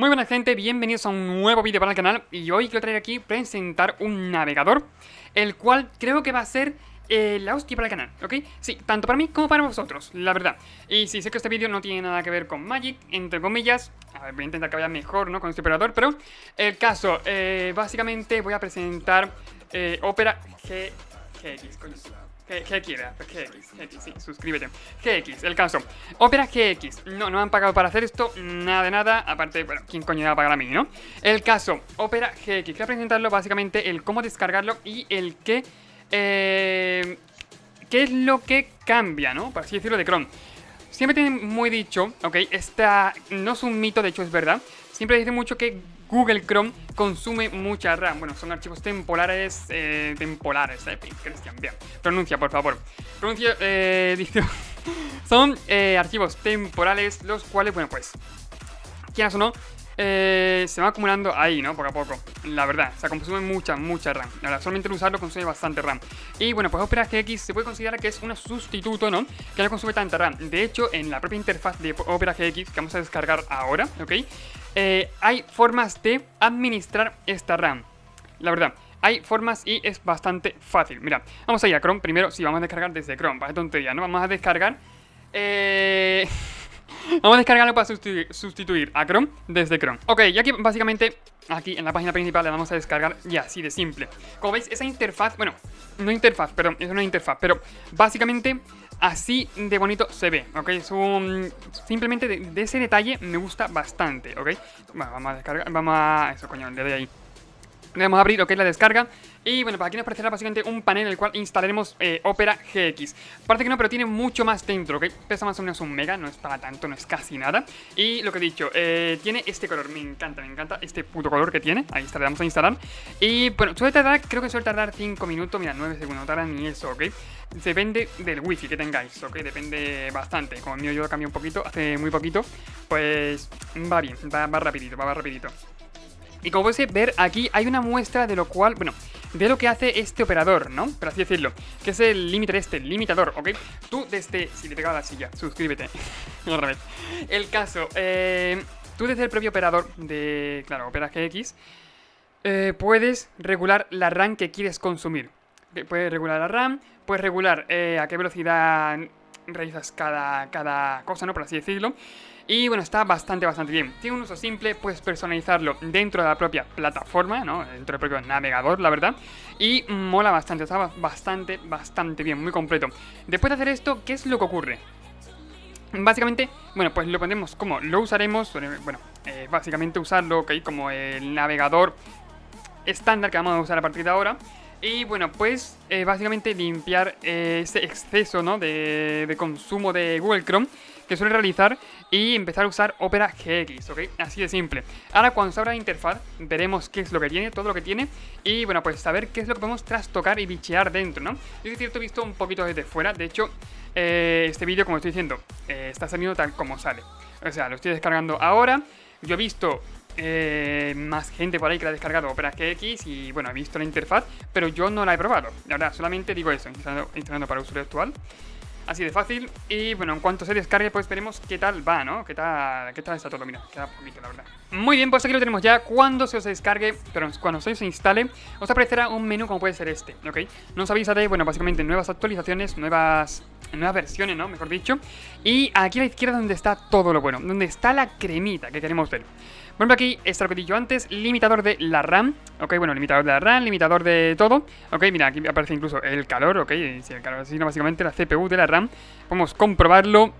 Muy buena gente, bienvenidos a un nuevo vídeo para el canal. Y hoy quiero traer aquí presentar un navegador, el cual creo que va a ser la hostia para el canal, ¿ok? Sí, tanto para mí como para vosotros, la verdad. Y sí, sé que este vídeo no tiene nada que ver con Magic, entre comillas. A ver, voy a intentar que vaya mejor, ¿no? Con este operador, pero el caso, básicamente voy a presentar Opera GX, coño. ¿Qué quiere? GX, sí, suscríbete. GX, el caso. Opera GX. No me han pagado para hacer esto, nada de nada. Aparte, bueno, ¿quién coño me va a pagar a mí, no? El caso, Opera GX. Quiero presentarlo básicamente el cómo descargarlo y el qué es lo que cambia, ¿no? Por así decirlo, de Chrome. Siempre tienen muy dicho, ok, esta no es un mito, de hecho es verdad. Siempre dice mucho que Google Chrome consume mucha RAM. Bueno, son archivos temporales, Cristian, bien. Pronuncia, por favor. Pronuncia, dice, son archivos temporales, los cuales, bueno, pues, quieras o no, se va acumulando ahí, ¿no? Poco a poco, la verdad. O sea, consume mucha RAM. La verdad, solamente el usarlo consume bastante RAM. Y bueno, pues Opera GX se puede considerar que es un sustituto, ¿no? Que no consume tanta RAM. De hecho, en la propia interfaz de Opera GX, que vamos a descargar ahora, ¿ok? Hay formas de administrar esta RAM. La verdad, hay formas y es bastante fácil. Mira, vamos a ir a Chrome. Primero, sí, vamos a descargar desde Chrome. Vaya tontería, ¿no? Vamos a descargar... Vamos a descargarlo para sustituir a Chrome desde Chrome. Ok, y aquí básicamente, aquí en la página principal le vamos a descargar ya, así de simple. Como veis, esa interfaz, bueno, no interfaz, perdón, es una interfaz, pero básicamente así de bonito se ve, ok. Es un... simplemente de ese detalle me gusta bastante, ok. Bueno, vamos a descargar, vamos a... eso, coño, le doy ahí. Le vamos a abrir lo que es la descarga. Y bueno, pues aquí nos aparecerá básicamente un panel en el cual instalaremos Opera GX. Parece que no, pero tiene mucho más dentro, ¿ok? Pesa más o menos un mega, no es para tanto, no es casi nada. Y lo que he dicho, tiene este color, me encanta este puto color que tiene. Ahí está, le vamos a instalar. Y bueno, suele tardar, creo que suele tardar 5 minutos, mira, 9 segundos, no tarda ni eso, ¿ok? Depende del wifi que tengáis, ¿ok? Depende bastante. Como el mío yo lo cambié un poquito, hace muy poquito, pues va bien, va rapidito. Y como podéis ver, aquí hay una muestra de lo cual, bueno, de lo que hace este operador, ¿no? Por así decirlo, que es el limitador, ¿ok? Tú desde... si le pegaba a la silla, suscríbete. Otra vez. El caso, tú desde el propio operador de, claro, Opera GX, puedes regular la RAM que quieres consumir. Puedes regular la RAM, puedes regular a qué velocidad realizas cada cosa, ¿no? Por así decirlo. Y bueno, está bastante bien. Tiene un uso simple, puedes personalizarlo dentro de la propia plataforma, ¿no? Dentro del propio navegador, la verdad. Y mola bastante, está bastante bien, muy completo. Después de hacer esto, ¿qué es lo que ocurre? Básicamente, bueno, pues lo pondremos como lo usaremos, bueno, básicamente usarlo, ¿ok? Como el navegador estándar que vamos a usar a partir de ahora. Y bueno, pues básicamente limpiar ese exceso, ¿no? de consumo de Google Chrome que suele realizar y empezar a usar Opera GX, ¿ok? Así de simple. Ahora cuando se abra la interfaz veremos qué es lo que tiene, todo lo que tiene y bueno, pues saber qué es lo que podemos trastocar y bichear dentro, ¿no? Yo es cierto, he visto un poquito desde fuera, de hecho este vídeo, como estoy diciendo, está saliendo tal como sale. O sea, lo estoy descargando ahora, yo he visto... más gente por ahí que la ha descargado Opera GX y bueno, he visto la interfaz, pero yo no la he probado. La verdad, solamente digo eso, instalando para usuario actual. Así de fácil. Y bueno, en cuanto se descargue, pues veremos qué tal va, ¿no? Qué tal está todo. Mira, queda poquito, la verdad. Muy bien, pues aquí lo tenemos ya. Cuando se os descargue, pero cuando se os instale, os aparecerá un menú como puede ser este, ¿ok? Nos avisa de, bueno, básicamente nuevas actualizaciones, nuevas versiones, ¿no? Mejor dicho. Y aquí a la izquierda donde está todo lo bueno, donde está la cremita que queremos ver. Por ejemplo, aquí está lo que he dicho antes, limitador de la RAM, ok, bueno, limitador de la RAM, limitador de todo, ok, mira, aquí aparece incluso el calor, ok, si el calor, sino básicamente la CPU de la RAM, podemos comprobarlo,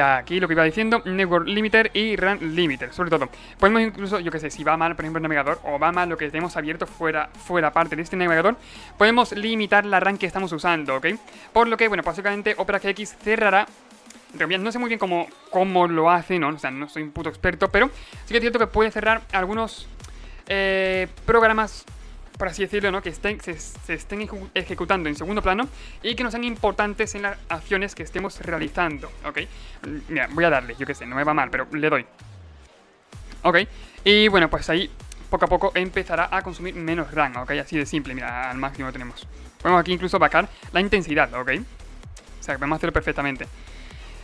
aquí lo que iba diciendo, Network Limiter y RAM Limiter, sobre todo, podemos incluso, yo que sé, si va mal, por ejemplo, el navegador, o va mal lo que tenemos abierto fuera parte de este navegador, podemos limitar la RAM que estamos usando, ok, por lo que, bueno, básicamente Opera GX cerrará. No sé muy bien cómo lo hace, ¿no? O sea, no soy un puto experto, pero sí que es cierto que puede cerrar algunos programas, por así decirlo, ¿no? Que se estén ejecutando en segundo plano y que no sean importantes en las acciones que estemos realizando, ¿ok? Mira, voy a darle, yo qué sé, no me va mal, pero le doy. Ok, y bueno, pues ahí poco a poco empezará a consumir menos RAM, ¿ok? Así de simple, mira, al máximo tenemos. Podemos aquí incluso bajar la intensidad, ¿ok? O sea, podemos hacerlo perfectamente.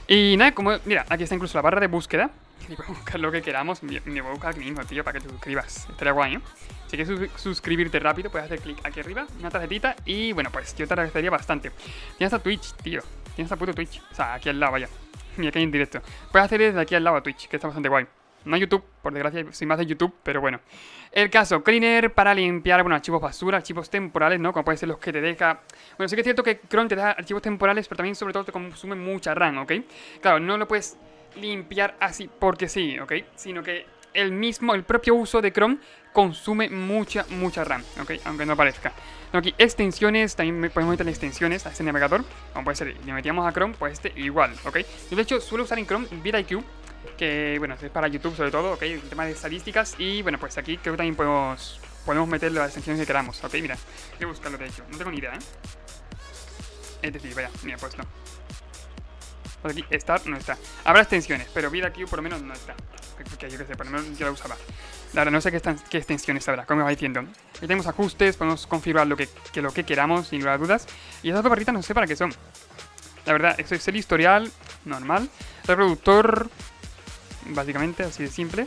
Y nada, como, mira, aquí está incluso la barra de búsqueda. Y podemos buscar lo que queramos. Me voy a buscar aquí mismo, tío, para que te suscribas. Estaría guay, ¿eh? Si quieres suscribirte rápido, puedes hacer clic aquí arriba, una tarjetita. Y bueno, pues yo te agradecería bastante. Tienes a Twitch, tío. Tienes a puto Twitch. O sea, aquí al lado, vaya. Mira, aquí en directo. Puedes hacer desde aquí al lado a Twitch, que está bastante guay. No YouTube, por desgracia, soy más de YouTube, pero bueno. El caso, Cleaner para limpiar, bueno, archivos basura, archivos temporales, ¿no? Como pueden ser los que te deja... Bueno, sí que es cierto que Chrome te deja archivos temporales, pero también, sobre todo, te consume mucha RAM, ¿ok? Claro, no lo puedes limpiar así porque sí, ¿ok? Sino que el propio uso de Chrome consume mucha RAM, ¿ok? Aunque no parezca. Aquí, extensiones, también podemos meterle extensiones a este navegador. Como puede ser, le metíamos a Chrome, pues este igual, ¿ok? Yo de hecho suelo usar en Chrome vidIQ, que bueno, es para YouTube sobre todo, ¿ok? El tema de estadísticas. Y bueno, pues aquí creo que también podemos meter las extensiones que queramos, ¿ok? Mira, voy a buscarlo de hecho, no tengo ni idea, ¿eh? Es decir, vaya, mira, pues no. Pues aquí, Start no está. Habrá extensiones, pero vidIQ por lo menos no está. Que yo qué sé, por lo menos yo la usaba. La verdad, no sé qué extensiones habrá, como me va diciendo. Aquí tenemos ajustes, podemos configurar lo que queramos, sin lugar a dudas. Y esas dos barritas no sé para qué son. La verdad, esto es el historial, normal. Reproductor, básicamente, así de simple.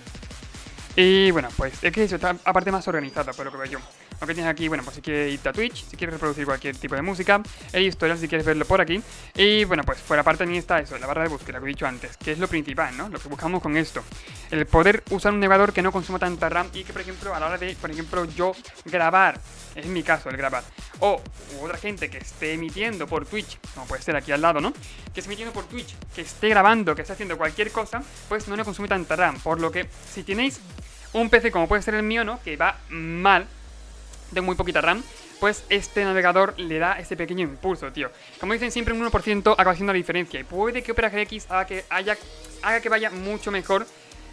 Y bueno, pues es que eso está aparte más organizada, por lo que veo yo. Aunque tienes aquí, bueno, pues si quieres irte a Twitch, si quieres reproducir cualquier tipo de música, el historial si quieres verlo por aquí. Y bueno, pues por aparte también está eso, la barra de búsqueda que he dicho antes, que es lo principal, ¿no? Lo que buscamos con esto. El poder usar un navegador que no consuma tanta RAM y que, por ejemplo, a la hora de, por ejemplo, yo grabar, es mi caso el grabar, o otra gente que esté emitiendo por Twitch, como puede ser aquí al lado, ¿no? Que esté emitiendo por Twitch, que esté grabando, que esté haciendo cualquier cosa, pues no le consume tanta RAM. Por lo que si tenéis un PC como puede ser el mío, ¿no? Que va mal, de muy poquita RAM, pues este navegador le da ese pequeño impulso, tío. Como dicen siempre, un 1% acaba haciendo la diferencia. Y puede que Opera GX haga que vaya mucho mejor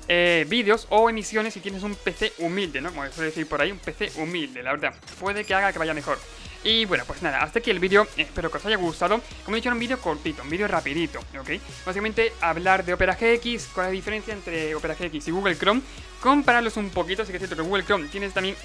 vídeos o emisiones si tienes un PC humilde, ¿no? Como suele decir por ahí, un PC humilde, la verdad. Puede que haga que vaya mejor. Y bueno, pues nada, hasta aquí el vídeo, espero que os haya gustado. Como he dicho, era un vídeo cortito, un vídeo rapidito, ¿ok? Básicamente hablar de Opera GX, cuál es la diferencia entre Opera GX y Google Chrome, compararlos un poquito. Así que es cierto que Google Chrome tienes también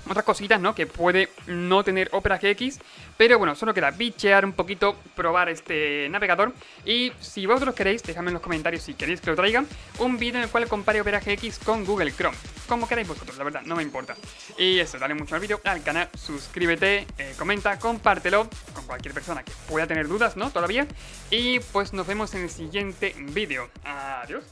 otras cositas, ¿no? Que puede no tener Opera GX. Pero bueno, solo queda bichear un poquito, probar este navegador. Y si vosotros queréis, dejadme en los comentarios si queréis que lo traiga un vídeo en el cual compare Opera GX con Google Chrome. Como queráis vosotros, la verdad, no me importa. Y eso, dale mucho al vídeo, al canal, suscríbete, comenta, compártelo con cualquier persona que pueda tener dudas, ¿no? Todavía. Y pues nos vemos en el siguiente vídeo. Adiós.